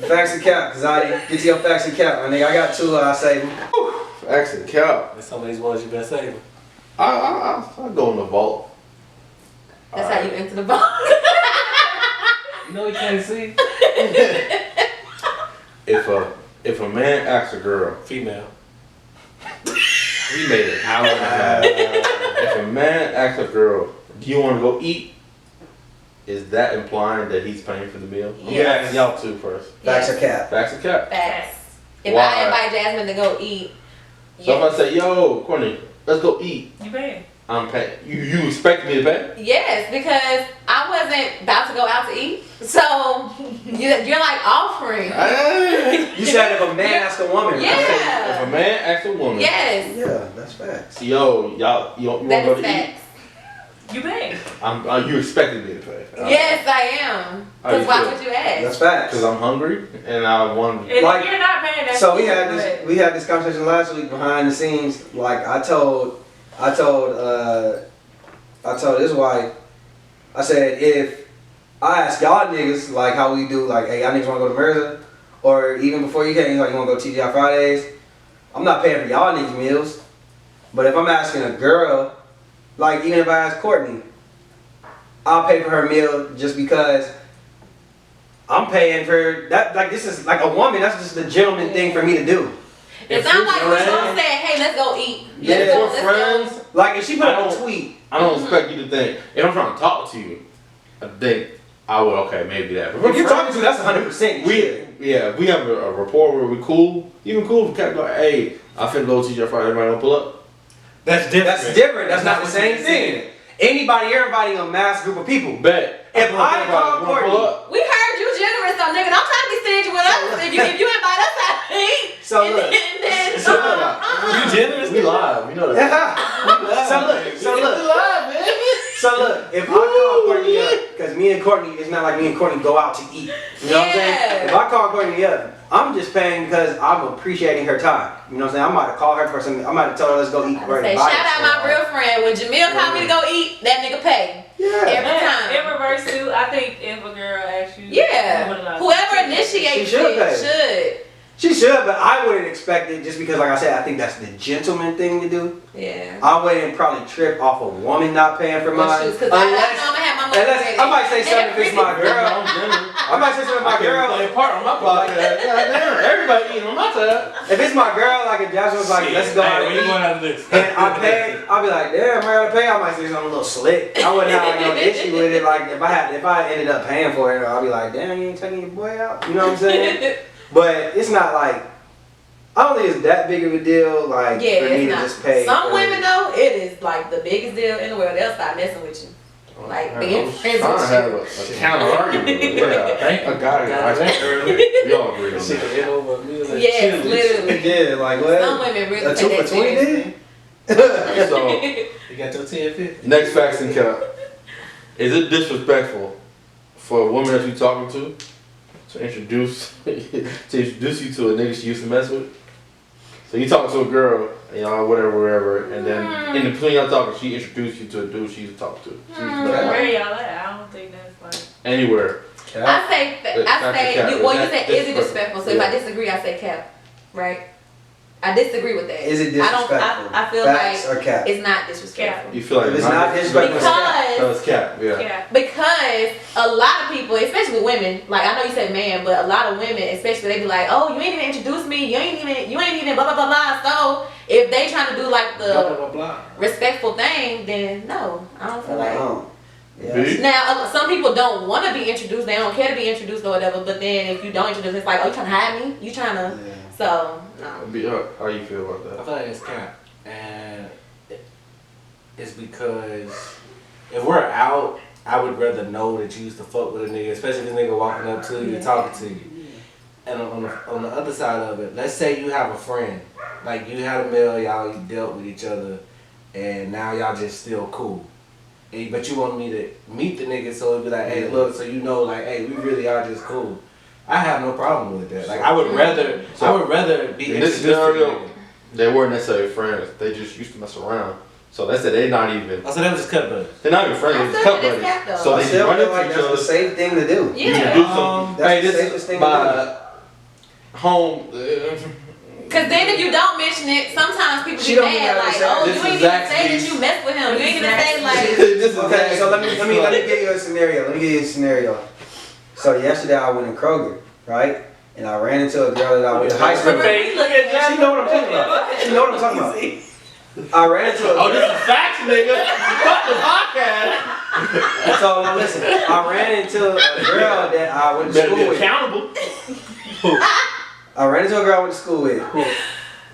Facts and cap, cause I get to your facts and cap, my nigga. I got two. I say. Facts and cap. There's some of these ones you been saving. I go in the vault. That's how you enter the vault. You know you can't see. If a man asks a girl, Female. we made it. Hour and a half. If a man asks a girl, do you want to go eat? Is that implying that he's paying for the meal? Yes. I'm y'all two first. Facts or cap. Facts or cap? Facts. If Why? I invite Jasmine to go eat, So if I say, yo, Courtney, let's go eat. You paying? I'm paying. You expect me to pay? yes, because I wasn't about to go out to eat. So you're like offering. Hey. You said if a man asks a woman. Yeah. Right? If a man asks a woman, Yes, Yeah, that's facts. yo, y'all, you want to that go is to eat? facts. You paying? You expected me to pay? Yes, I am. How you Because why feel? would you ask? That's facts. Because I'm hungry and I want. And Like- if you're not paying, that's So we cool, had but- this conversation last week behind the scenes. Like I told his wife, I said if I ask y'all niggas like how we do, like, hey, y'all niggas wanna go to Mirza, or even before you came, he's like, you wanna go to TGI Fridays, I'm not paying for y'all niggas meals. But if I'm asking a girl, like even if I ask Courtney, I'll pay for her meal just because I'm paying for that. Like this is like a woman. That's just the gentleman thing for me to do. It's not like we gonna say, hey, let's go eat. Yeah, Let's go, for let's friends. go. Like if she put I up a don't- tweet. I don't expect you to think. If I'm trying to talk to you, I think I would. Okay, maybe that. But If you're talking to, that's 100%. we have a rapport where we cool. Even cool if Cap like, hey, I finna go to your Friday. Everybody gonna pull up. That's different. That's different. That's not the what same you thing. Anybody, everybody, a mass group of people. Bet. If I Everybody call wanna pull Courtney- up. We heard you generous, so nigga, don't try to be stingy with us. If you invite us out to eat, So and look. then So look, You generous? we live. You know that. So look, if I call Courtney up, because me and Courtney, it's not like me and Courtney go out to eat. You know what I'm saying? Yeah. If I call Courtney up, I'm just paying because I'm appreciating her time. You know what I'm saying? I might have called her for something. I might have told her let's go eat. say, shout out my real friend. When Jamil called me to go eat, that nigga pay. Yeah. Every time. In reverse too, I think if a girl asks you, Yeah. Whoever She initiates should pay. it should. She should, but I wouldn't expect it just because, like I said, I think that's the gentleman thing to do. Yeah. I wouldn't probably trip off a woman not paying for mine. Because I know I'm gonna have my money unless ready. I might say something if it's my girl. I might say something if my girl. Play a part on my podcast. Goddamn, everybody eating on my side. If it's my girl, like if Jasmine was like, let's go out Hey, and where you eat, going out of this? and I pay, I'll be like, damn, I gotta pay. I might say something a little slick. I wouldn't have like no issue with it. Like if I ended up paying for it, I'll be like, damn, you ain't taking your boy out. You know what I'm saying? But it's not like, I don't think it's that big of a deal. Like Yeah, for me it's to not. just pay. Some for women though, it is like the biggest deal in the world. They'll stop messing with you. Like being friends trying to with have you. a counter argument. Yeah, Thank I got it. I think earlier. We all agree on Shit, that. it over a meal at Yes, Chili's. literally. Yeah, like what? Some women really A take 2 for that 20 seriously. then? So, You got your 10-50. next facts and cap. Is it disrespectful for a woman that you talking to introduce you to a nigga she used to mess with? So you talking to a girl, you know, whatever, and then in between y'all talking, she introduced you to a dude she used to talk to. She used to mess with. Where y'all at? I don't think that's like. Anywhere. I That's say, cap. you Is that said, is it disrespectful? So if Yeah. I disagree, I say cap, right? I disagree with that. Is it I disrespectful? I feel Facts like or cap? it's not disrespectful. You feel like If it's not disrespectful, it's Because No, it's cap, yeah. Yeah. Because a lot of people, especially women, like I know you said man, but a lot of women, especially they be like, oh, you ain't even introduced me, you ain't even blah blah blah blah. So if they trying to do like Blah, the blah, blah, blah. respectful thing, then no, I don't feel like. Yeah. B? Now some people don't want to be introduced, they don't care to be introduced or whatever. But then if you don't introduce, it's like, oh, you trying to hide me? You trying to? Yeah. So no. B, how you feel about I that? feel like it's cap. And it's because if we're out, I would rather know that you used to fuck with a nigga, especially if this nigga walking up to you, talking to you. And on the other side of it, let's say you have a friend, like you had a meal, y'all dealt with each other, and now y'all just still cool. But you want me to meet the nigga, so it'd be like, hey, look, so you know, like, hey, we really are just cool. I have no problem with that. Like, I would rather be In this introduced to the scenario, nigga. they weren't necessarily friends. They just used to mess around. So that's it. They're not even. Oh, so they was just cut buddies. They're not even friends. I They're just still cut think it's buddies. cap, though. So I they just still run feel into like each that's the other. safe thing to do. Yeah. You introduce them. That's Hey, the this safest is thing to my home. Cause then if you don't mention it, sometimes people She be don't even mad have to like, say oh, this you ain't is even Zach's say piece. that you messed with him. You ain't even say like, This is Okay, so let me exactly- give you a scenario. Let me give you a scenario. So yesterday I went in Kroger, right? And I ran into a girl that I went to high school with. Look at She know what I'm talking about. She know what I'm talking about. I ran into a Oh, girl. this is facts, nigga. Fuck the podcast. So now listen, I ran into a girl that I went to Better school be with. accountable. I ran into a girl I went to school with.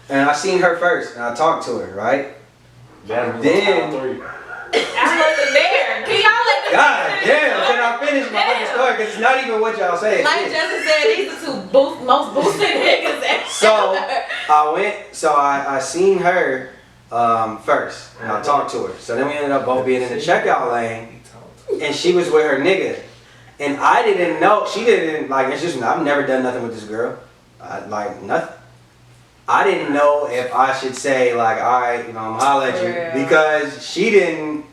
And I seen her first and I talked to her, right? Then- Then I wasn't there. Can y'all let me God damn, can I finish my fucking story? Because it's not even what y'all saying. like Justin said, these are two most boosted niggas ever. So I seen her first and I talked to her. So then we ended up both being in the checkout lane and she was with her nigga. And I didn't know, she didn't, like, it's just, I've never done nothing with this girl. Like, nothing. I didn't know if I should say, like, alright, you know, I'm holla at Yeah. you. Because she didn't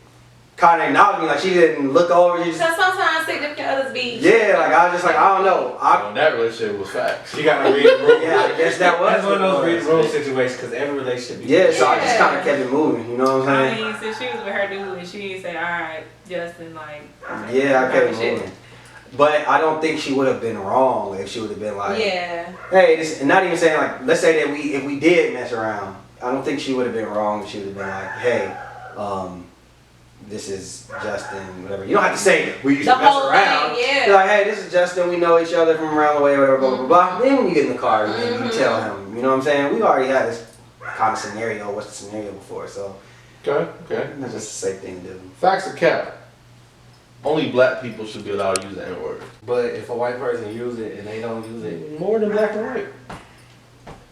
kind of acknowledge me, like, she didn't look over. She So just, sometimes significant others be. yeah, like, I was just like, I don't know. That relationship was facts. you gotta read the room. Yeah, I guess that was. That's one of those what it read the was. room situations because every relationship. Yeah, so I just Yeah. kind of kept it moving, you know what I'm I saying? mean, since she was with her dude and she didn't say, all right, Justin, like. Yeah, I kept it shit. moving. But I don't think she would have been wrong if she would have been like, Yeah. hey, this, and not even saying like, let's say that if we did mess around, I don't think she would have been wrong if she would have been like, hey, this is Justin, whatever. You don't have to say we used The to mess whole around. thing, yeah. You're like, hey, this is Justin, we know each other from around the way, whatever, blah, blah, blah. Then when you get in the car, and then you tell him, you know what I'm saying? We already had this kind of scenario, what's the scenario before, so Okay. that's just a safe thing to do. Facts or cap? Only black people should be allowed to use the N-word. But if a white person use it and they don't use it, More than black and white.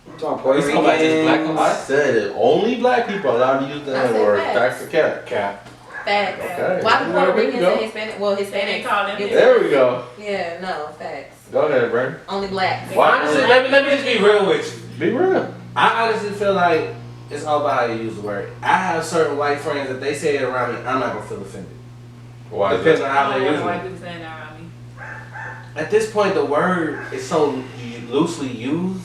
I'm talking Puerto He's talking about just black Ricans. I said it. Only black people are allowed to use the I said N-word. facts. Facts or cap? cap. Facts. Okay. Why the Puerto There we Ricans go. and Hispanic? Well, They Hispanics. call them. get- There we go. Yeah, no, facts. Go ahead, Brandon. Only black. Why? Honestly, let me just be real with you. Be real. I honestly feel like it's all about how you use the word. I have certain white friends that they say it around me, I'm not gonna feel offended. Why? is Depends that? on how I they don't use know why it. people saying that around me. At this point, the word is so loosely used.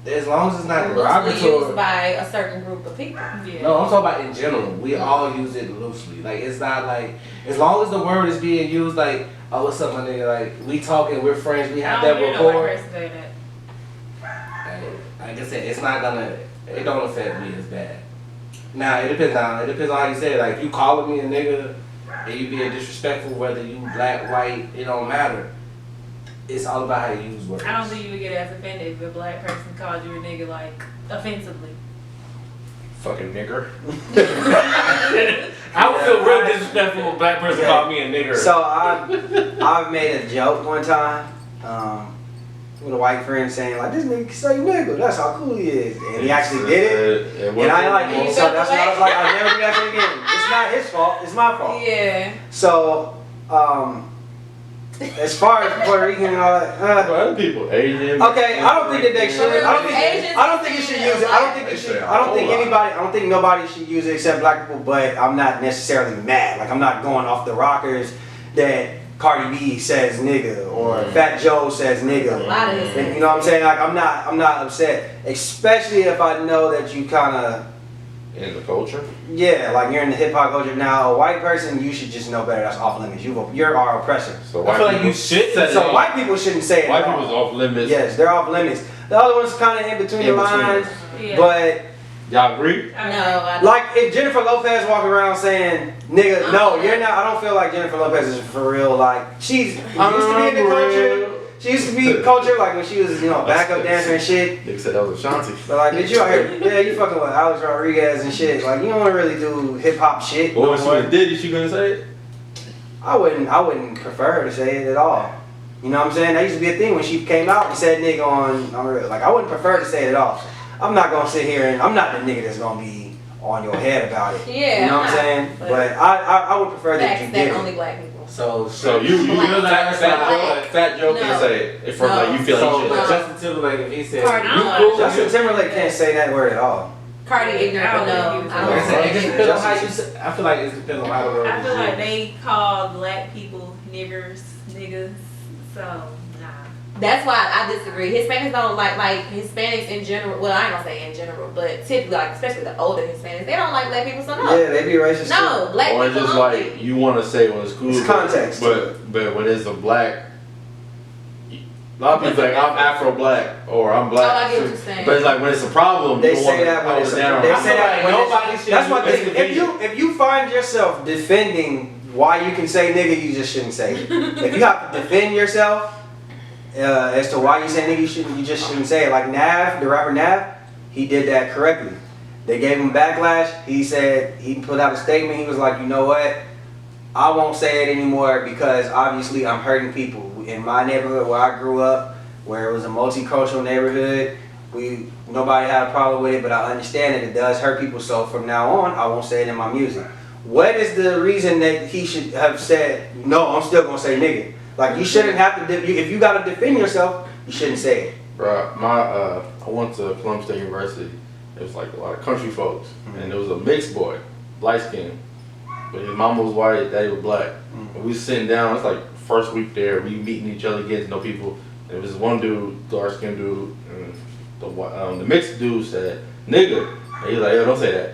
That as long as it's not Loosely used derogatory. by a certain group of people. Yeah. No, I'm talking about in general. We all use it loosely. Like it's not like as long as the word is being used like, oh what's up my nigga, like we talking, we're friends, we have I that don't hear no white rapport. person say that. Like I said, it's not gonna it don't affect me as bad. Now it depends on how you say it. Like you calling me a nigga and you being disrespectful, whether you black, white, it don't matter. It's all about how you use words. I don't think you would get as offended if a black person called you a nigga, like, offensively. Fucking nigger. I would feel real disrespectful if a black person Okay. called me a nigger. So I've made a joke one time with a white friend saying like, this nigga can say nigga, that's how cool he is, and he actually did it. And I like You it, so felt that's the why I was way? like, I'll never do that shit again. It's not his fault, it's my fault. Yeah. So, as far as Puerto Rican and all that, Other people, Asian. okay, I don't think that they should. I don't think. Asians I don't think you should use it. I don't think you should. I don't think anybody. I don't think nobody should use it except black people. But I'm not necessarily mad. Like I'm not going off the rockers that Cardi B says nigga or Fat Joe says nigga. A lot of this. And you know what I'm saying? Like I'm not upset. Especially if I know that you kind of. In the culture. Yeah, like you're in the hip hop culture now. A white person, you should just know better. That's off limits. You're our oppressor. So I feel like people you should set it So off. white people shouldn't say it. White at all. people's off limits. Yes, they're off limits. The other one's kind of in between the In between. lines, Yeah. but Y'all agree? I No, agree. I don't. like if Jennifer Lopez walking around saying "nigga," no, you're not. I don't feel like Jennifer Lopez is for real. Like she's used to be in the culture. She used to be in the culture like when she was, you know, backup dancer and shit. Nigga said that was Ashanti. But like, bitch, you out here, yeah, you fucking with Alex Rodriguez and shit. Like you don't really do hip hop shit. But no when she more. was Diddy, she gonna say it? I wouldn't prefer her to say it at all. You know what I'm saying? That used to be a thing when she came out and said nigga on like I wouldn't prefer to say it at all. I'm not gonna sit here and I'm not the nigga that's gonna be on your head about it. Yeah, You know what I'm I'm not, saying? but- But I would prefer that Facts you that did only it. black people. So you Black. feel like Black. Fat Joe No. can say it in front like you feel So like you No. should. Justin Timberlake, if he said, Cardi you B. cool, Justin Timberlake can't say that word at all. Cardi ignorant, but no. I I don't Like I don't said, it just depends on how you Justice. say. I feel like it depends on how the word I is feel like used. they call black people niggers, niggas. So nah. That's why I disagree. Hispanics don't like Hispanics in general. Well, I ain't gonna say in general, but typically, like especially the older Hispanics, they don't like black people. So no, Yeah, they be racist no, black Or people just only. like you want to say when it's cool. It's context. But when it's a black, a lot of people think I'm Afro black or I'm black. Oh, I get what you're saying. But it's like when it's a problem, They you don't say want that to when hold it's it down. they I say feel that like when nobody it's, should that's my use thing. If you find yourself defending why you can say nigga, you just shouldn't say it. If you have to defend yourself as to why you say nigga, you just shouldn't say it. Like Nav, the rapper Nav, he did that correctly. They gave him backlash. He said he put out a statement. He was like, you know what? I won't say it anymore because obviously I'm hurting people in my neighborhood where I grew up, where it was a multicultural neighborhood. Nobody had a problem with it, but I understand that it does hurt people. So from now on, I won't say it in my music. What is the reason that he should have said no? I'm still gonna say nigga. Like you shouldn't have to. If you gotta defend yourself, you shouldn't say it. Bro, I went to Columbia State University. It was like a lot of country folks, and there was a mixed boy, light skinned, but his mama was white, daddy was black. And we was sitting down. It's like first week there, we meeting each other, getting to know people. There was one dude, dark skinned dude, and the mixed dude said nigga, and he's like, yo, don't say that.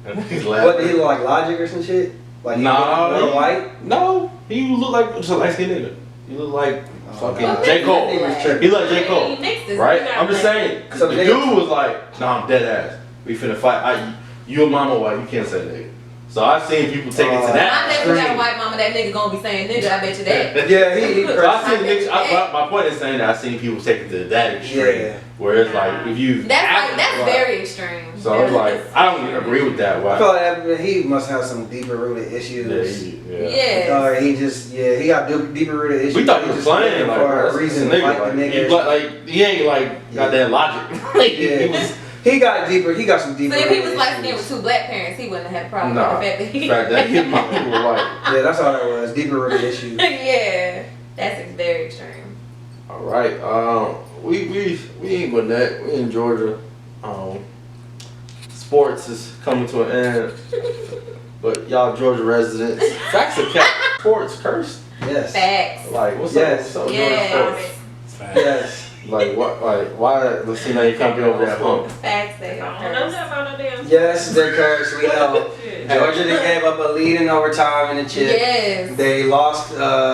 And he's laughing. What did he look like, Logic or some shit? Like he Nah, looked white? No, he looked like just a light skinned nigga. He looked like fucking Well, J. Cole. He was tripping. He looked like J. Cole. He mixed this. Right? We got I'm just black. saying. So The they- dude was like, nah, I'm dead ass. We finna fight. You a mama white, you can't say nigga. So I've seen people take it to My that neighbor got a extreme. white mama. That nigga gonna be saying nigga. I bet you that. Yeah, he So I seen niggas, my point is saying that I've seen people take it to that extreme. Yeah. Where it's like, if you. That's very extreme. So I was like, I don't agree with that. I Why? feel like he must have some deeper rooted issues. Yeah. Or he just, he got deeper rooted issues. We thought he He was just playing looking like, for bro, a that's reason a to fight nigga. the Like, niggas. he ain't like got that logic. Like, he was. He got deeper. He got some deeper. So if he rooted was light skinned issues. with two black parents, he wouldn't have had a problem Nah. with the fact that he. In fact, that his mama was white. Yeah, that's all that was. Deeper rooted issues. Yeah, that's very extreme. All right. We ain't with that. We in Georgia. Sports is coming to an end. But y'all Georgia residents, facts are cap. Sports cursed. Yes. Facts. Like what's Yes. up? What's up, Yes. Georgia sports? Yes. Like what? Like why? Let's see now you can't be over that hump. Facts. They I are don't know cursed. nothing about no damn. Yes, they're cursed. We know. Shit. Georgia they gave up a lead in overtime in the chip. Yes. They lost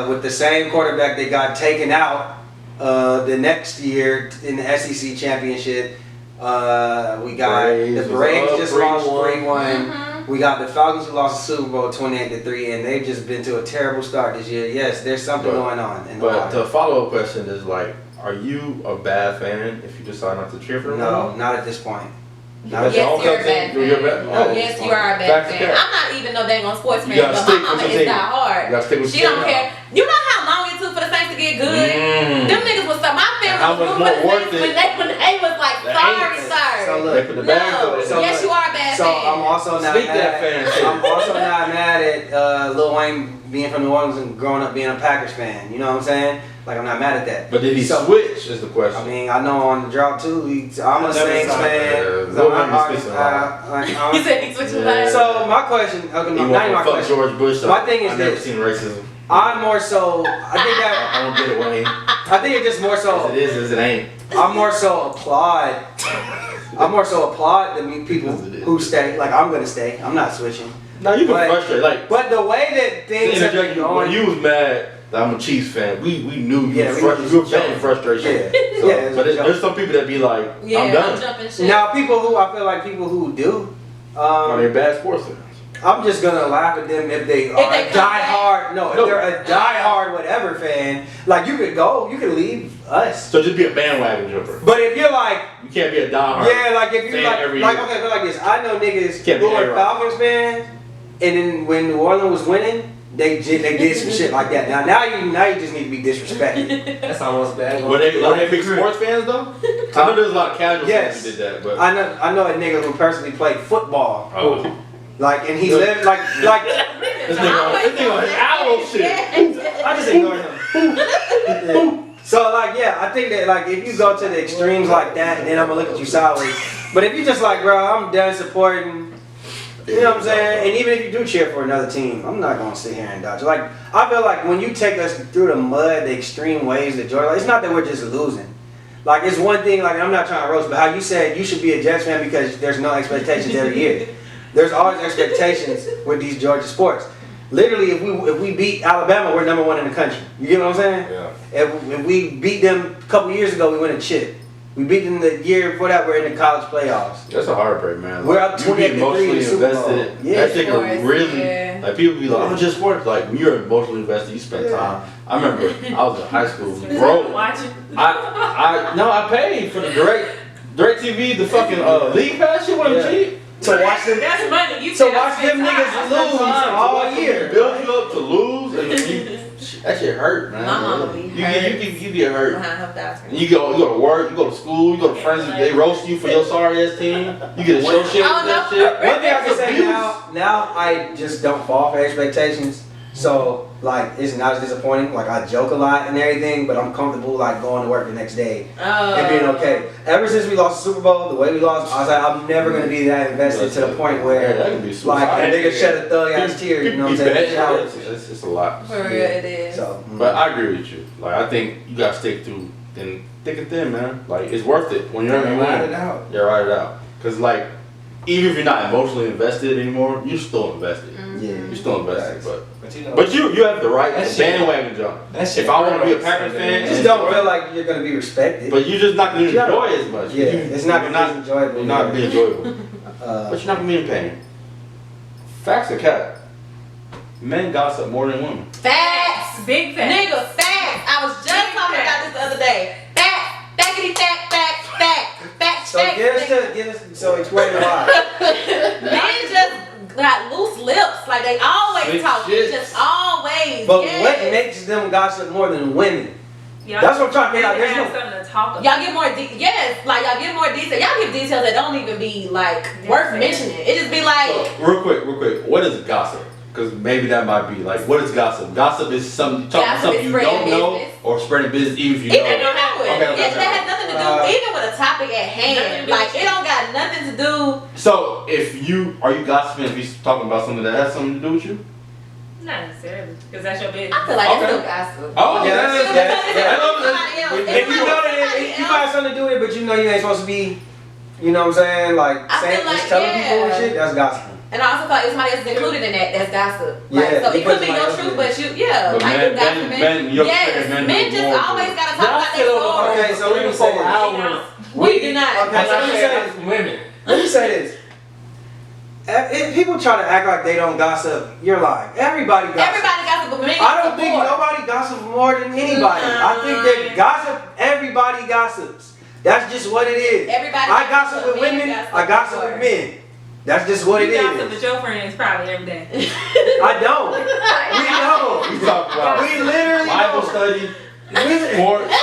with the same quarterback. They got taken out the next year in the SEC championship. We got Braves the Braves was just up lost 3-1. 3-1. Mhm. We got the Falcons who lost the Super Bowl 28-3, and they've just been to a terrible start this year. Yes, there's something But- going on in the But water. the follow up question is like, are you a bad fan if you decide not to cheer for them? No, not at this point. That's Yes, your own you're a cousin? bad You're a fan. bad- No. oh, Yes, you are a bad Facts fan. are cap. I'm not even no dang on sports You fan, gotta but stick my mama with is your team. die hard. You gotta stick with She your don't team. care. You know how long it took for the Saints to get good? Mm. Them niggas was so my And family how was much rooting more for the worth Saints it when they was like, the sorry, Aints. sorry. So look, They put the bags No, on it. So yes, look, you are a bad So fan. I'm also not Speak mad. that fan shit. I'm also not mad at Lil Wayne being from New Orleans and growing up being a Packers fan. You know what I'm saying? Like I'm not mad at that. But did he So- switch? Is the question. I mean, I know on the drought too. I'm a I never Saints saw fan. that. So Lil Wayne be switching a lot. He said he switched Yeah. yeah. So my question, okay, he not went even from my fuck question. George Bush. My thing is I've never this. seen racism. I'm more so. I think that. I don't get it, Wayne. I think it just more As so. it is, as it ain't. I'm more so applaud. I'm more so applaud the people Yes, it is. who stay. Like I'm gonna stay. I'm not switching. No, you But- get frustrated. Like, But the way that to things have interject been you, when going. you was mad that I'm a Chiefs fan, we knew you Yeah, was we frustrated. knew You were you feeling was frustration. Yeah. So, Yeah, it was but a joke. there's some people that be like, Yeah, I'm I'm done. jumping shit. Now people who I feel like people who do. Are they bad sports fans? I'm just gonna laugh at them if they are they a come die back. hard. No, if No. they're a die hard whatever fan. Like you could go, you could leave us. So just be a bandwagon jumper. But if you're like, You can't be a diehard. yeah, like if fan you're every like year. okay, but like this. I know niggas Can't be who are A-Rod. Falcons fans, and then when New Orleans was winning, they did some shit like that. Now you just need to be disrespected. That's almost bad. Were they big sports fans though? 'Cause I know there's a lot of casual Yes. fans who did that, but I know a nigga who personally played football. Oh. Like and he Good. lived like this nigga on his owl shit. I just ignore him. Yeah. So like yeah, I think that like if you go to the extremes like that, then I'm gonna look at you sideways. But if you just like, bro, I'm done supporting You know what I'm saying? And even if you do cheer for another team, I'm not gonna sit here and dodge. Like I feel like when you take us through the mud, the extreme ways that Georgia, it's not that we're just losing. Like it's one thing. Like I'm not trying to roast, but how you said you should be a Jets fan because there's no expectations every year. There's always expectations with these Georgia sports. Literally, if we beat Alabama, we're number one in the country. You get what I'm saying? Yeah. If we beat them a couple years ago, we win a chip. We beat them the year before that, we're in the college playoffs. That's a heartbreak, man. We're up You be 28-3 in the emotionally Super Bowl. invested. Yeah. That shit Sports, can really, yeah. like people be like, oh, just sports. Like when you're emotionally invested, you spend time. I remember I was in high school, bro. Watching. I paid for the direct TV, the fucking league pass. Shit wasn't Yeah. cheap. To watch them, That's money. You to said I watch them spent time. niggas lose To all watch them year. build you up to lose, and that shit hurt, man. My mama be hurt. You get hurt. Behind her thousand. You go to work, you go to school, you go to friends, they roast you for your sorry ass team. You get a show shit Oh, with that no. shit. One thing I can say Abuse. now I just don't fall for expectations. So like it's not as disappointing. Like I joke a lot and everything, but I'm comfortable like going to work the next day and being okay. Ever since we lost the Super Bowl, the way we lost, I was like, I'm never gonna be that invested to the point Yeah, where that can be like a suicide. nigga shed a thug ass tear. You know what I'm saying? Shower. It's a lot. For real, it is. So, But I agree with you. Like I think you gotta stick through thick and thin, man. Like it's worth it when you're in Ride it win. out. Yeah, ride it out. Cause like even if you're not emotionally invested anymore, you're still invested. yeah. You're still invested, But you know, but you have the right That to shit- bandwagon jump. that shit If I want to be a hurts. Packers fan, You just don't feel like you're gonna be respected. but you're just not gonna Yeah. enjoy it as much. Yeah, it's not you're gonna be enjoyable. You're not be enjoyable. Uh, But you're not gonna be in pain. Facts are cat. Men gossip more than women. Facts. Big fat. Nigga, facts. I was just talking about this the other day. Facts. Fackity fact, facts, facts. Facts, so so explain why. Men just got loose lips. Like they always Slick talk. shit. Just always. But yes. what makes them gossip more than women? Y'all That's what I'm trying to get out. need There's have no. something to talk about. Y'all get more yes, like y'all get more detail. Y'all give details that don't even be like worth mentioning. It just be like So, real quick, what is gossip? Because maybe that might be like, what is gossip? Gossip is something talking about Gossip something is you spreading don't know business. or spreading business even if you even know. if you know it. Okay, It that has nothing to do even with a topic at hand. Nothing to do Like with it don't got nothing to do. So are you gossiping if he's talking about something that has something to do with you? Not necessarily, because that's your business. I feel like Okay. it's still gossip. Oh, Yeah, I love Somebody else. that. If you know that you might have something to do with it, but you know you ain't supposed to be, you know what I'm saying, like I saying feel like, just telling people and yeah. shit. That's gossiping. And I also thought if somebody else is included in that, that's gossip. Yeah, Like, so you it put could be somebody your else truth, in but you, yeah, But like men- you gossiping. men- your yes, experience, men men do just more always to- gotta talk about Y'all their sit over story. Okay, so let me say this. hours. We do not. Okay, so let me say this. women. Let me say this. If people try to act like they don't gossip, you're lying. Everybody gossips. Everybody gossip, but men I don't think more. nobody gossips more than anybody. I think that gossip, everybody gossips. That's just what it is. Everybody I gossip with men women, I gossip more. with men. That's just what it You gossip is. with your friends probably every day. I don't. We don't. You talk about We literally Bible don't. study, We sports,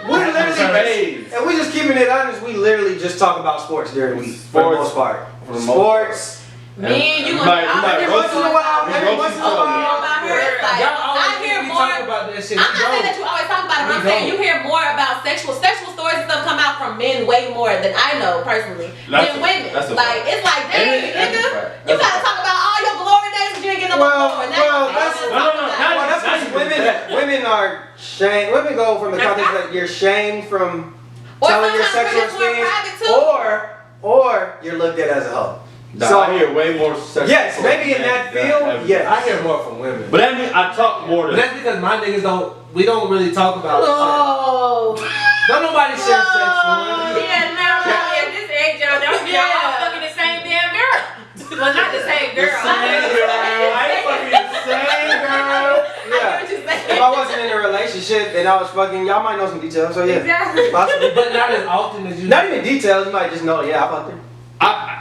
literally, and we just keeping it honest. We literally just talk about sports during the week for the Sports. most part. For the most part. Sports. Man, you might- gonna you might Every roast once in a while, We every roast once in a each other. while. about her. It's like, Y'all always I hear be more. talking about that shit. I'm not saying that you always talk about it, but I'm saying you hear more about sexual stories and stuff come out from men way more than I know personally That's than a- women. that's a Like fact. it's like, And dang, that's a nigga, fact. you That's a gotta fact. talk about all your glory days, but you ain't getting no Well, more. well, that's- no, Well, that's Not because even women, that. women are shamed. Women go from the context that you're shamed from Or telling your sometimes sexual it's more experience, private too. or you're looked at as a hoe. Nah, So- I hear way more sexual Yes, stories maybe in than that field, ever. yes. I hear more from women. But that means I talk more But than. that's because my niggas we don't really talk about No. sex. Don't nobody share sex with women. Yeah, no, at this age, y'all don't y'all all fucking the same damn girl. Well, not the same girl. I ain't fucking the same girl. Yeah. If I wasn't in a relationship and I was fucking, y'all might know some details. So yeah, Exactly. possibly. But not as often as you. Not even details. You might just know. Yeah, I fucked her.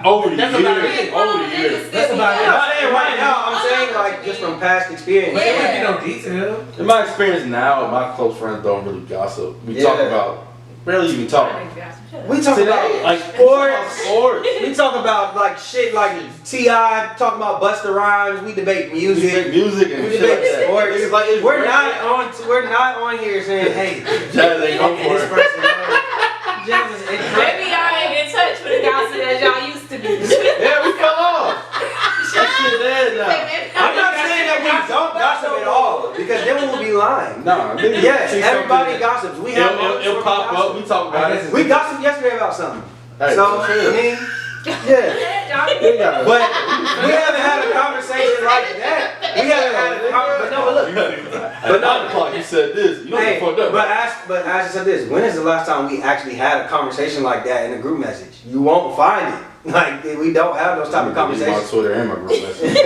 Over the That's about years. it. Over the years. That's about I'm it. not saying right now. I'm saying like just from past experience. But there Yeah. would be no detail. In my experience now, my close friends don't really gossip. We talk Yeah. about, barely even talk. We talk about Today, like sports. sports. We talk about like shit like T.I. talk about Busta Rhymes. We debate music. Music and We shit debate like that. sports. It's like, it's We're great. not on here saying, hey, Jazz ain't go for this it. person. Jazz is Maybe y'all ain't in touch with the gossip as y'all used to be. Yeah, we fell off. I'm not saying that we don't gossip at all, because then we'll be lying. Nah, niggas Yes, see everybody something, gossips. We have it'll pop up. We talk about it. We gossiped yesterday about something. Hey, So, I chill. mean, yeah. We got- But we haven't had a conversation like that. We haven't had a conversation. But no, but look. At 9 o'clock, you said this. You know Hey, what fucked up. but ask yourself this: when is the last time we actually had a conversation like that in a group message? You won't find it. Like we don't have those type of My conversations. Twitter and my group message.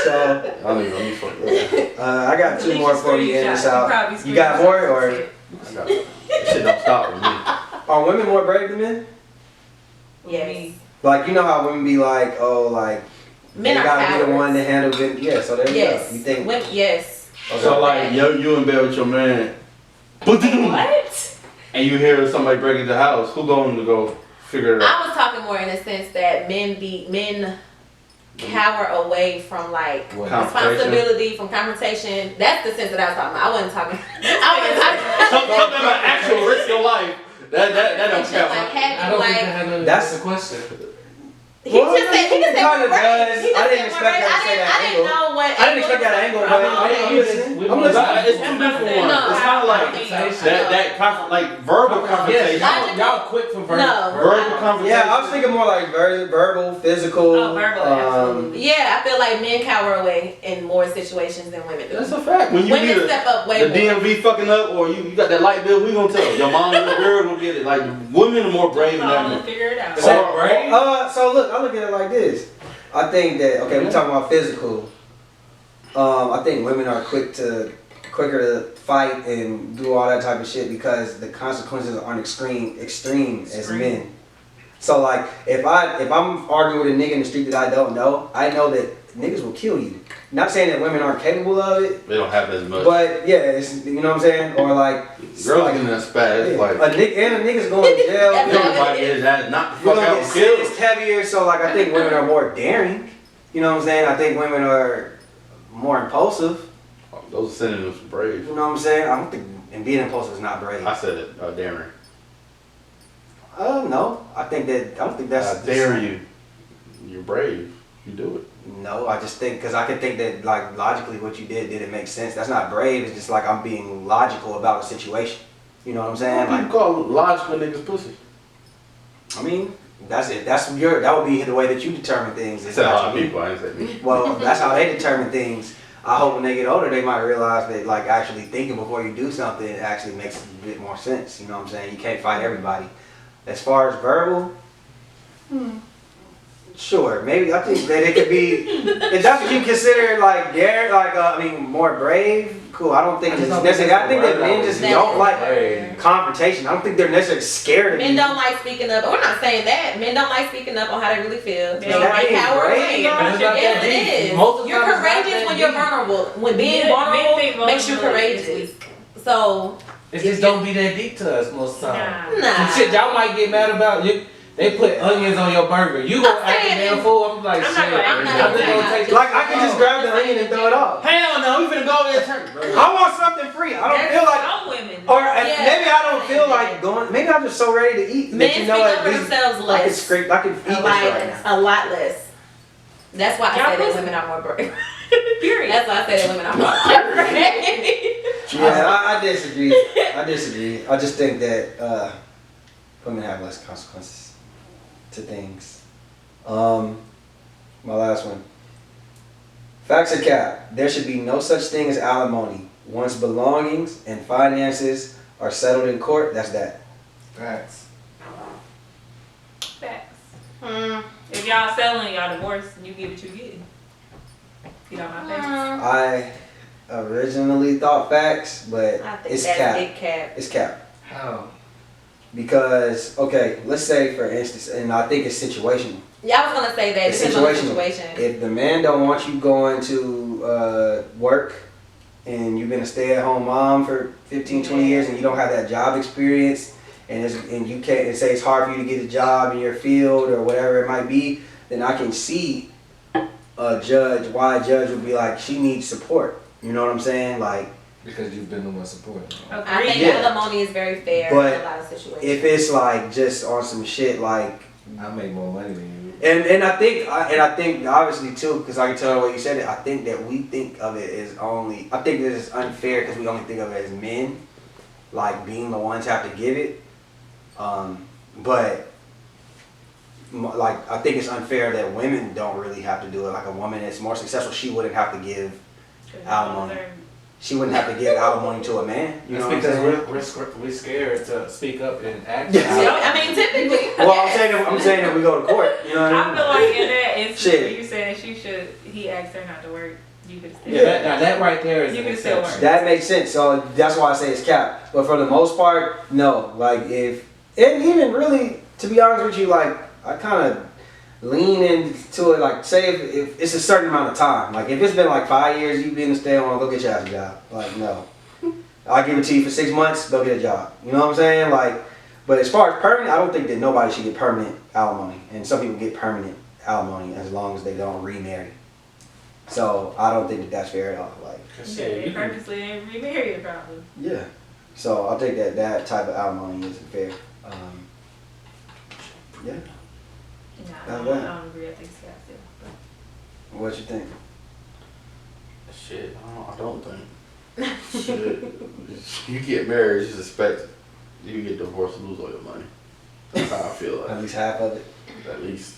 So I don't even know you fucked up. I got two more before we end this out. Probably You got more, or I got it. That shit don't stop with me. are women more brave than men? Yes. Like you know how women be like, oh, like Men they are gotta be the cowards. one to handle it. Yeah, so there you Yes. go. You think? Women, yes. So like, you in bed with your man, What? and you hear somebody break into the house. Who going to go figure it out? I was talking more in the sense that men cower away from like responsibility, from confrontation. That's the sense that I was talking about. I wasn't talking. Something about actual risk your life. That don't Just like count. having like. That's the question. He just said it kinda we're brave. does. He just I didn't said we're expect brave. that to say that I didn't know what. I didn't expect that angle, but I'm listening. I'm listening. It's two different ones. No, It's kind of like like verbal confrontation. Y'all quick for verbal. No. Verbal confrontation. Yeah, I was thinking more like verbal, physical. Oh, verbal, absolutely. Yeah, I feel like men cower away in more situations than women do. That's a fact. When you Women need step up way the more. DMV fucking up, or you got that light bill, we gonna tell your mom and your girl gonna get it. Like women are more brave than I'll that. figure it out. So, brave? so look, I look at it like this. I think that we're talking about physical. I think women are quicker to fight and do all that type of shit because the consequences aren't extreme as men. So like if I'm arguing with a nigga in the street that I don't know, I know that niggas will kill you. Not saying that women aren't capable of it, They don't have as much. but yeah, it's, you know what I'm saying? Or like Girls like, getting that spat. It's yeah, like a nigga's going to jail. That's you not- know, like his ass knock the You're fuck gonna out get and kill. sentenced heavier, so like I think women are more daring. You know what I'm saying? I think women are more impulsive. Those are synonyms for brave. You know what I'm saying? I don't think, and being impulsive is not brave. I said it. Daring. No, I don't think that's. I dare you. You're brave. You do it. No, I just think because I could think that like logically what you did it make sense. That's not brave. It's just like I'm being logical about a situation. You know what I'm saying? You Like call logical niggas pussy. I mean, that's it. That would be the way that you determine things. I is said a not lot of me. people. I didn't say me. Well, that's how they determine things. I hope when they get older, they might realize that like actually thinking before you do something actually makes a bit more sense. You know what I'm saying? You can't fight everybody. As far as verbal, sure, maybe I think that it could be. If that's what you consider like dare, like more brave. Cool. I don't think I just it's don't think necessary. that's I think the that word men I just would don't use. like Brave. confrontation. I don't think they're necessarily scared of Men you. don't like speaking up. We're not saying that. Men don't like speaking up on how they really feel. They Is that like being cower brave? away. But it's not that Yes, deep. it is. Most of the You're time it's not courageous that when you're deep. vulnerable. When being Men vulnerable think makes you vulnerability is courageous. weak. So It just don't be that deep to us most of the time. Nah. nah. Some shit y'all might get mad about. They put onions on your burger. You gonna I'm act a saying- damn fool? I'm like, I'm shit. not gonna I'm just act gonna take Like I can just grab the onion and throw it off. Hell no, we finna go over there and turn. I want something free. I don't feel like. Some women. Or Yeah. maybe I don't feel like going. Maybe I'm just so ready to eat Men that you know speak up at for least themselves I can less. scrape. I can eat this right now. A lot less. That's why I Y'all say that pussy. women are more brave. Period. That's why I say that women are more brave. Yeah, I disagree. I disagree. I just think that women have less consequences to things. My last one. Facts or cap. There should be no such thing as alimony. Once belongings and finances are settled in court, that's that. Facts. Facts. If y'all selling, y'all divorced, you get what you get. Get on my face. I originally thought facts, but I think it's that's cap. big cap. It's cap. How? Because, okay, let's say for instance, and I think it's situational. Yeah, I was gonna say that. It's Depends on the situational. situation. If the man don't want you going to work and you've been a stay-at-home mom for 15, 20 years and you don't have that job experience and you can't, and say it's hard for you to get a job in your field or whatever it might be, then I can see why a judge would be like, she needs support. You know what I'm saying? Like, Because you've been the one supporting. I think Yeah. alimony is very fair But in a lot of situations. if it's like just on some shit like I make more money than you. And I think obviously too, because I can tell the way you said it. I think that we think of it as only. I think this is unfair because we only think of it as men, like being the ones have to give it. But like I think it's unfair that women don't really have to do it. Like a woman that's more successful, she wouldn't have to give alimony. She wouldn't have to give alimony to a man. You know what I'm saying? Because we're scared to speak up and act. Yeah. out. I mean, typically. Well, I'm saying that we go to court. You know what I I mean? feel like in that instance, Shit. where you said he asked her not to work, you could still. Yeah, that right there is You an can still exception. That makes sense. So that's why I say it's capped. But for the most part, no. Like and even really, to be honest with you, like I kind of lean into it. Like say if it's a certain amount of time. Like if it's been like 5 years, you been to stay on, go get your ass a job. Like no, I'll give it to you for 6 months. Go get a job. You know what I'm saying? Like, but as far as permanent, I don't think that nobody should get permanent alimony. And some people get permanent alimony as long as they don't remarry. So I don't think that that's fair at all. Like. Yeah, they purposely didn't remarry the problem. Yeah. So I think that type of alimony isn't fair. Yeah. Nah, I don't agree. I think it's got to. What you think? Shit, I don't think. Shit. You get married, you expect you get divorced, lose all your money. That's how I feel At like. least half of it. At least.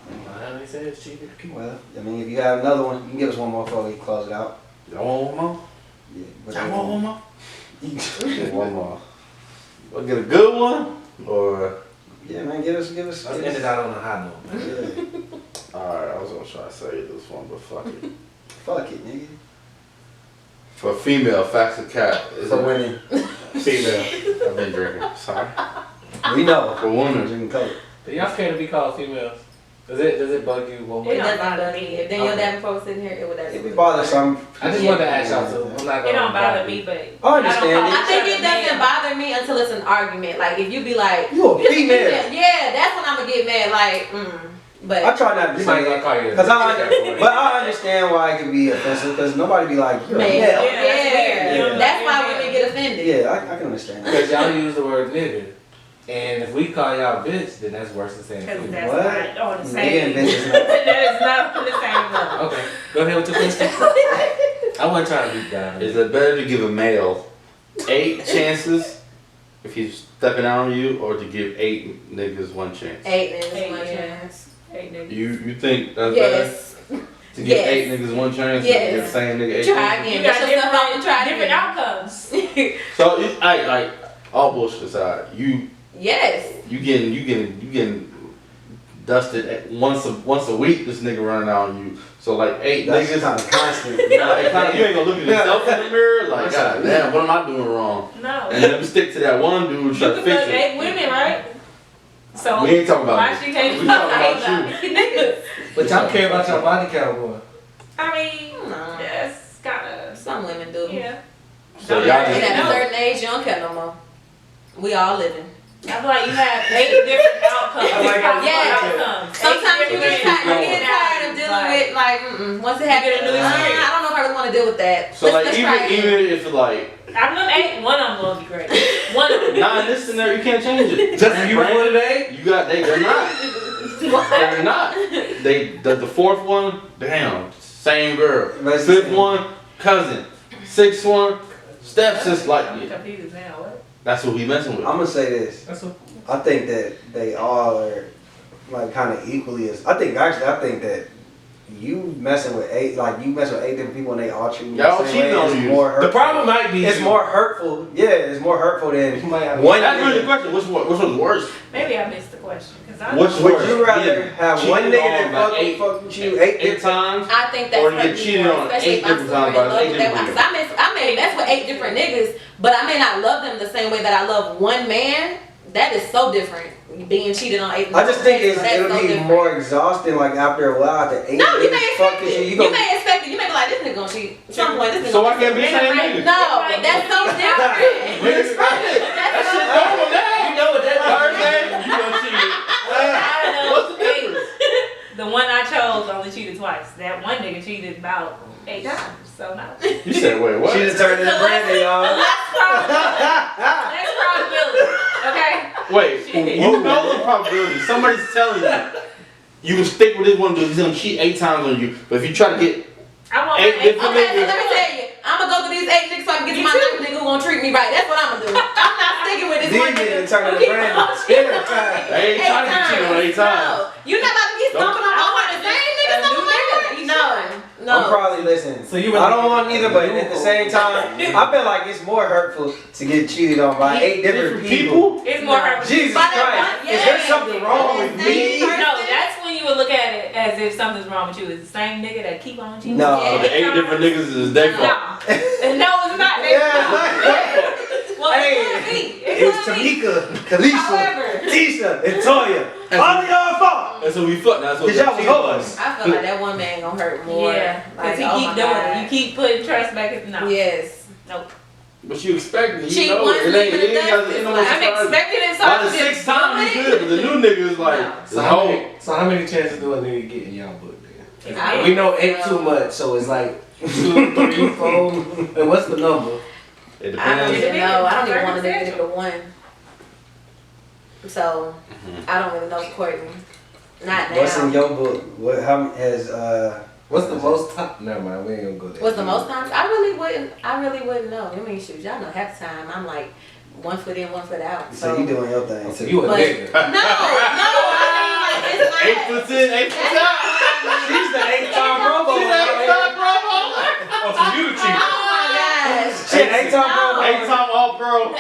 Well, they say it's cheaper to keep. Well, I mean, if you have another one, you can give us one more before we close it out. Y'all want one more? Yeah. Y'all want one more? Get one more. We'll get a good one, or Yeah, man. Give us. Let's end it out on a high note, man. Yeah. alright, I was gonna try to say this one, but fuck it. Fuck it, nigga. For female, facts or cap? Is For it women, female? I've been drinking. Sorry. we know. For women, Drinking Coke. Do y'all care to be called females? Does it bug you one It way? It don't doesn't bother bother me. me. If Danielle Okay. Davenport was sitting here, it would If definitely we bother some, I just wanted to ask y'all too. I'm not It gonna don't bother me, but I understand don't it. call I think each it other doesn't man. bother me until it's an argument. Like if you be like, you a female. yeah, that's when I'm gonna get mad. Like, but I try not to You say might that. not call you. But I understand why it can be offensive because nobody be like, you're a man, male. Yeah, that's weird. You don't that's know why you're women male. get offended. Yeah, I can understand that. Because y'all use the word nigga. And if we call y'all bitch, then that's worse than saying Because female. that's What? not on the Nigga same. and bitch is not. That is not on the same level. Okay, go ahead with your question. I wasn't trying to beat down. is it better to give a male 8 chances if he's stepping out on you, or to give 8 niggas 1 chance? 8 niggas, Eight, one yeah. chance. Hey, nigga. You think that's Yes. better? To give Yes. 8 niggas 1 chance, Yes. and give the same nigga 8 Try chances? again. You Get got yourself out and try different again. outcomes. So like all bullshit aside, you Yes. getting dusted once a week. This nigga running out on you. So like 8 That's niggas. kind of constant. You ain't gonna look at yourself in the mirror like, God damn, what am I doing wrong? No. And let me stick to that one dude You try to can fix fuck it. 8 women, right? So We ain't talking about why me. she can't We fuck talking about 8 niggas? But y'all care about your body count more. I mean, No. that's kinda, Some women do. yeah. So Don't y'all matter. And just at a No. certain age, you don't care no more. We all living. I feel like you have 8 different outcomes. I like how you Yeah. put it. Outcomes. Sometimes you get tired of dealing Like, with like, once it happens, get a new experience. I don't know if I really want to deal with that. so like Let's try it. even if like I'm them 8, one of them gonna be great. One of them. not in this scenario, you can't change it. Just you Brandon, one today? You got they're not. What? They're not. The 4th one, damn, same girl. Let's 5th see. one, cousin. 6th one, stepsister. I'm Like confused now. What? that's what we messing with. I'm gonna say this. That's what. I think that they all are like kind of equally as. I think that you messing with 8 different people and they all treat you Y'all the same cheating way on is you. more hurtful. The problem might be It's more hurtful. Yeah, it's more hurtful than You might have- one. That's really the nigga. question. Which one's worse? Maybe I missed the question. Cause I What's Would worse? you rather Getting have cheated one nigga on that by eight- fuck with you 8 8 different times? I think that's Or to get hurt me cheated more, on especially 8 if I'm different super in times by love 8 with that one. different Because I may mess with 8 different niggas, but I may not love them the same way that I love one man. That is so different. Being cheated on 8 I just think That's it'll so be different. more exhausting. Like after a while, after 8 No, you may niggas fuck expect with you, it. you You gonna. may expect it. You may be like, this nigga gonna cheat. At some point, this nigga So gonna I can't be the same nigga. No, that's so different. We expect it. That shit normal now. You know what that Thursday, you done cheated. I know. What's the difference? The one I chose only cheated twice. That one nigga cheated about 8 times. So no. You said, wait, what? She just turned into Brandon, y'all. Less probability. Okay. Wait, Shit. you know the probability. Somebody's telling you can stick with this one because he's gonna cheat 8 times on you. But if you try to get I want 8 my different Okay, so niggas, let me tell you. I'm gonna go through these 8 niggas so I can get to Me my too. 9th nigga who gonna treat me right. That's what I'm gonna do. I'm not sticking with this These one nigga. niggas turn who into keep Brandon. on cheating on me. they ain't trying to get cheated on 8 times. No, you're not about to keep Don't- stomping on my heart. The same nigga A new stomping on my heart. nigga. No, no. I'm probably listening. So you I don't want either, but at the same time, I feel like it's more hurtful to get cheated on by 8 different people. It's more No. hurtful. Jesus By that Christ, one- is there yeah. something wrong with me? No, that's when you would look at it as if something's wrong with you. It's the same nigga that keep on cheating. No. So the 8 different niggas is their fault. No, it's not. Yeah. Well, Hey, it could be. It It was could be. Tamika, Kalisha, However. Tisha, and Toya. All of y'all fault. And so we fucked. That's what Cause y'all was cheating hoes. I feel like that one man gonna hurt more. Yeah, because Like, he oh keep my doing God. it. You keep putting trust back in. No. Yes. Nope. But you expecting it. Cheat You know once, it. It ain't, leave it it ain't, at got- that. ain't no It's I'm surprise. expecting it, so By I'm the just 6th time doing you it. good, but the new nigga is like, No. the whole. So how many chances do a nigga get in y'all book then? I We know 8 too much, so it's like 2, 3, 4. And what's the number? It I don't depends. even know. I don't even want to Circumstantial. nigga to one. So I don't really know Courtney. Not now. What's in your book? What? How has What's the most time? Never mind, we ain't gonna go there. What's the most times? I really wouldn't know. I mean, shoot, y'all know half the time I'm like 1 foot in, 1 foot out. So you doing your thing? So you a But- nigga. No, I mean like it's not. 8 foot in, 8 foot out. She's the 8-time Pro Bowler. She's the 8-time Pro Bowler. Oh, so you the cheater. Oh my gosh. She an 8-time Pro Bowler. 8-time All Pro.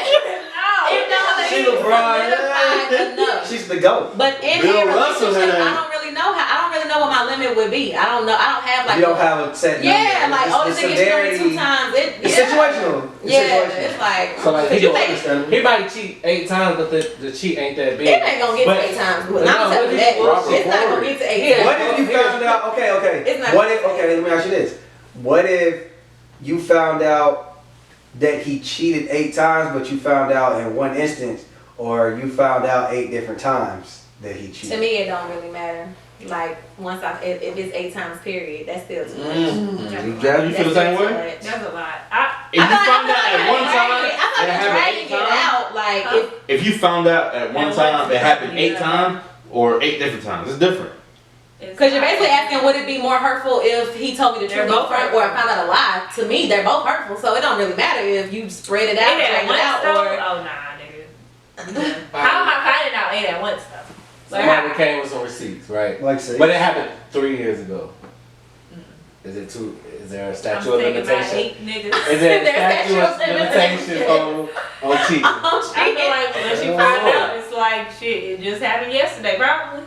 It don't She even LeBron. solidified enough. She's the GOAT. But in Bill a Russell relationship, had- I don't really know how. I don't really know what my limit would be. I don't know. I don't have like. You don't have a set number. Yeah, like It's oh, the this nigga cheated on me 2 severity. times. It's Yeah. situational. It's Yeah, situational. it's like. So like Cause he, you might, think he might cheat 8 times, but the cheat ain't that big. it ain't gonna get But- to 8 times. but I'm no, telling you what that. if Robert It's not gonna Horry? get to 8 Yeah. times. What if you found out? Okay. It's not- What if? Okay, let me ask you this. What if you found out that he cheated 8 times, but you found out in one instance, or you found out 8 different times that he To cheated? me, it don't really matter. Like once if it's 8 times period, that's still too much. Mm. Jazz, you feel the same way? That's a lot. If you I feel found like out at one time, I it thought happened dragging 8 it times. out. Like Huh? if If you found out at one At time, one it happened time, 8 yeah. times or 8 different times. It's different. Because you're basically asking, would it be more hurtful if he told me the They're truth both up front or I hurtful. found out a lie? To me, they're both hurtful, so it don't really matter if you spread it out, Ain't drag at it once out, though? or Oh nah, nigga. How am I finding out ain't at once though? Somebody came with some receipts, right? Like say, But it happened 3 years ago. Is it too? Is there a I'm statute of taking my limitation? 8 niggas. Is there a There's statute of statute of limitation on cheating? oh, I feel shit. like once you find out, it's like shit. It just happened yesterday, probably.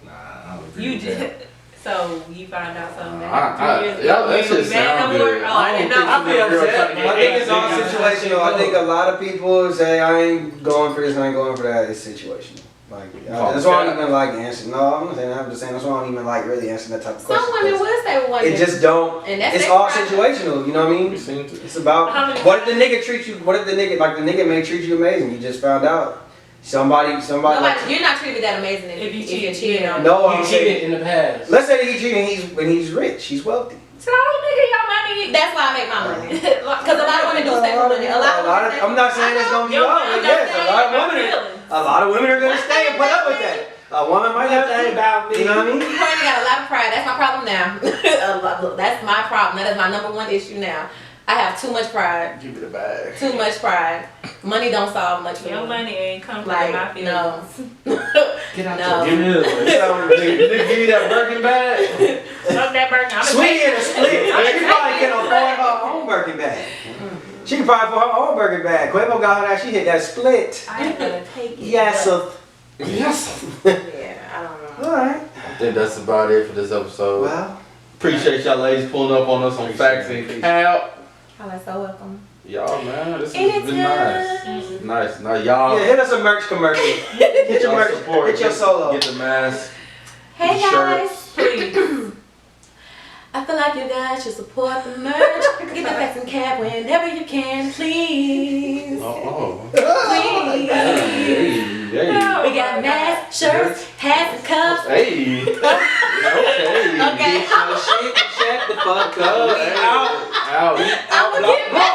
Nah, I don't agree You with just. that. So you find out something that I- happened 3 years y'all- ago. that You shit ain't mad sound no more? good. Oh, I didn't know. I feel upset. I think it's all Niggas- situational. I think a lot of people say I ain't going for this, I ain't going for that. It's situational. Like that's why I don't even like answering. No, I'm not saying that. I'm just saying that's why I don't even like really answering that type of question. Some women will say one. It just don't. And that's It's their all problem. situational. You know what I We mean? seen it. It's about How many- what if the nigga treat you? What if the nigga like the nigga may treat you amazing? You just found out. Somebody. Nobody, you're not treated that amazing if, If you you're cheat, cheating. yeah. No, You I'm cheated saying. in the past. Let's say that he cheating. When he's rich, he's wealthy. So nigga, your money. That's why I make my money. Because a lot of women do stay for money. A lot of women. I'm not saying it's gonna be Your all, money but yes, don't a lot of stay in women. my feelings. A lot of women are gonna stay and put up with that. A woman might have to. about me. You know what I mean? Courtney got a lot of pride. That's my problem now. That's my problem. That is my number one issue now. I have too much pride. Give me the bag. Too much pride. Money don't solve much for Your me. money ain't coming Like, from my feelings. no. Get out No. Give me this. Nigga, give you that Birkin bag. Fuck that burger. I'm Sweetie in a split. She probably can afford her own Birkin bag. She can probably afford her own Birkin bag. Quavo got her that. She hit that split. I ain't gonna take it. Yes, sir. Yes. Yeah, I don't know. All right. I think that's about it for this episode. Well, Appreciate y'all ladies pulling up on us on Facts and Cap. Oh, that's so welcome. Y'all, man, this has been Anytime. nice. Now, y'all. yeah, hit us a merch commercial. Get your y'all merch. support. Get your solo. Get the mask. Hey the guys. shirts. Please. I feel like you guys should support the merch. Get the Facts and Cap whenever you can, please. Oh. Please. Hey. We got masks, shirts, hats, and cups. Hey. Okay. Okay. Shut the fuck up. We Hey. out. Out. I'm gonna get back.